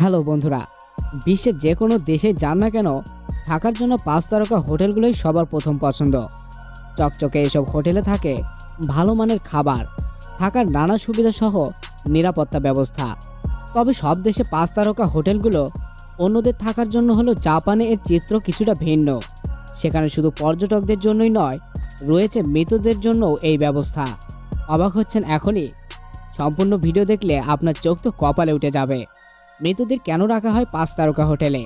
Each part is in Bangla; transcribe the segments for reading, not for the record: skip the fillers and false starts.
হ্যালো বন্ধুরা, বিশ্বের যে কোনো দেশে যান না কেন থাকার জন্য 5 তারকা হোটেলগুলোই সবার প্রথম পছন্দ। চকচকে এসব হোটেলে থাকে ভালো মানের খাবার, থাকার নানা সুবিধা সহ নিরাপত্তা ব্যবস্থা। তবে সব দেশে 5 তারকা হোটেলগুলো অন্যদের থাকার জন্য হলো জাপানে এর চিত্র কিছুটা ভিন্ন। সেখানে শুধু পর্যটকদের জন্যই নয়, রয়েছে মৃতদের জন্য এই ব্যবস্থা। অবাক হচ্ছেন এখনই? সম্পূর্ণ ভিডিও দেখলে আপনার চোখ তো কপালে উঠে যাবে। মৃতদের কেন রাখা হয় 5 তারকা হোটেলে?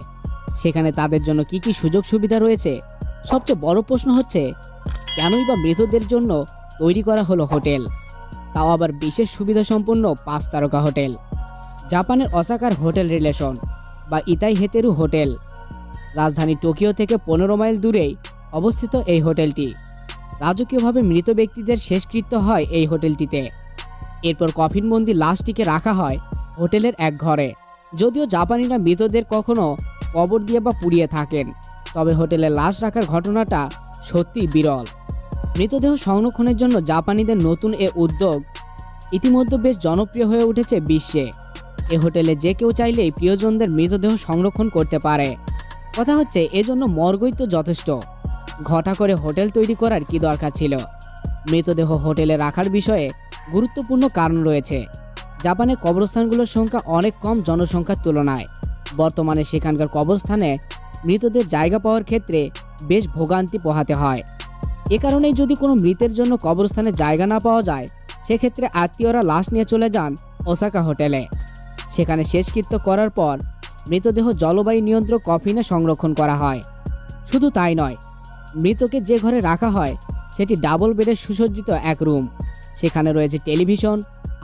সেখানে তাদের জন্য কি কি সুযোগ সুবিধা রয়েছে? সবচেয়ে বড় প্রশ্ন হচ্ছে, কেনই বা মৃতদের জন্য তৈরি করা হলো হোটেল, তাও আবার বিশেষ সুবিধা সম্পন্ন 5 তারকা হোটেল। জাপানের ওসাকার হোটেল রিলেশন বা ইতাই হেতেরু হোটেল, রাজধানী টোকিও থেকে 15 মাইল দূরেই অবস্থিত এই হোটেলটি। রাজকীয়ভাবে মৃত ব্যক্তিদের শেষকৃত্য হয় এই হোটেলটিতে। এরপর কফিনবন্দি লাশটিকে রাখা হয় হোটেলের এক ঘরে। যদিও জাপানিরা মৃতদের কখনো কবর দিয়ে বা পুড়িয়ে থাকেন, তবে হোটেলে লাশ রাখার ঘটনাটা সত্যিই বিরল। মৃতদেহ সংরক্ষণের জন্য জাপানিদের নতুন এ উদ্যোগ ইতিমধ্যে বেশ জনপ্রিয় হয়ে উঠেছে বিশ্বে। এ হোটেলে যে কেউ চাইলেই প্রিয়জনদের মৃতদেহ সংরক্ষণ করতে পারে। কথা হচ্ছে, এজন্য মর্গই তো যথেষ্ট। ঘটা করে হোটেল তৈরি করার কি দরকার ছিল? মৃতদেহ হোটেলে রাখার বিষয়ে গুরুত্বপূর্ণ কারণ রয়েছে। জাপানে কবরস্থানগুলোর সংখ্যা অনেক কম জনসংখ্যার তুলনায়। বর্তমানে সেখানকার কবরস্থানে মৃতদের জায়গা পাওয়ার ক্ষেত্রে বেশ ভোগান্তি পোহাতে হয়। এ কারণেই যদি কোনো মৃতের জন্য কবরস্থানে জায়গা না পাওয়া যায়, সেক্ষেত্রে আত্মীয়রা লাশ নিয়ে চলে যান ওসাকা হোটেলে। সেখানে শেষকৃত্য করার পর মৃতদেহ জলবায়ু নিয়ন্ত্রক কফিনে সংরক্ষণ করা হয়। শুধু তাই নয়, মৃতকে যে ঘরে রাখা হয় সেটি ডাবল বেডের সুসজ্জিত এক রুম। সেখানে রয়েছে টেলিভিশন,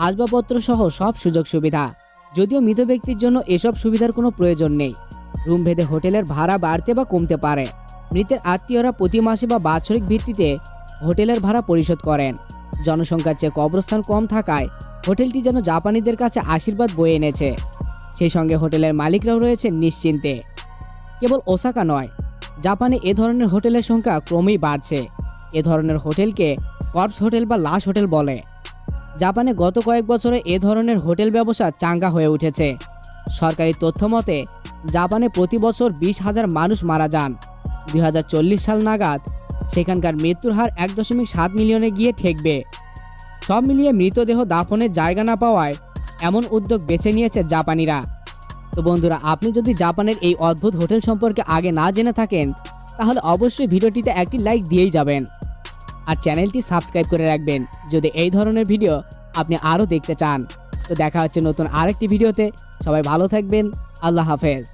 আসবাবপত্র সহ সব সুযোগ সুবিধা। যদিও মৃত ব্যক্তির জন্য এসব সুবিধার কোনো প্রয়োজন নেই। রুম ভেদে হোটেলের ভাড়া বাড়তে বা কমতে পারে। মৃতের আত্মীয়রা প্রতি মাসে বা বাৎসরিক ভিত্তিতে হোটেলের ভাড়া পরিশোধ করেন। জনসংখ্যার চেয়ে কবরস্থান কম থাকায় হোটেলটি যেন জাপানিদের কাছে আশীর্বাদ বয়ে এনেছে। সেই সঙ্গে হোটেলের মালিকরাও রয়েছেন নিশ্চিন্তে। কেবল ওসাকা নয়, জাপানে এ ধরনের হোটেলের সংখ্যা ক্রমেই বাড়ছে। এ ধরনের হোটেলকে কর্পস হোটেল বা লাশ হোটেল বলে। জাপানে গত কয়েক বছরে এ ধরনের হোটেল ব্যবসা চাঙ্গা হয়ে উঠেছে। সরকারি তথ্য মতে জাপানে প্রতি বছর 20,000 মানুষ মারা যান। 2040 সাল নাগাদ সেখানকার মৃত্যুর হার 1.7 মিলিয়নে গিয়ে ঠেকবে। সব মিলিয়ে মৃতদেহ দাফনের জায়গা না পাওয়ায় এমন উদ্যোগ বেছে নিয়েছে জাপানিরা। তো বন্ধুরা, আপনি যদি জাপানের এই অদ্ভুত হোটেল সম্পর্কে আগে না জেনে থাকেন, তাহলে অবশ্যই ভিডিওটিতে একটি লাইক দিয়েই যাবেন। আর চ্যানেলটি সাবস্ক্রাইব করে রাখবেন যদি এই ধরনের ভিডিও আপনি আরও দেখতে চান। তো দেখা হচ্ছে নতুন আরেকটি ভিডিওতে। সবাই ভালো থাকবেন। আল্লাহ হাফেজ।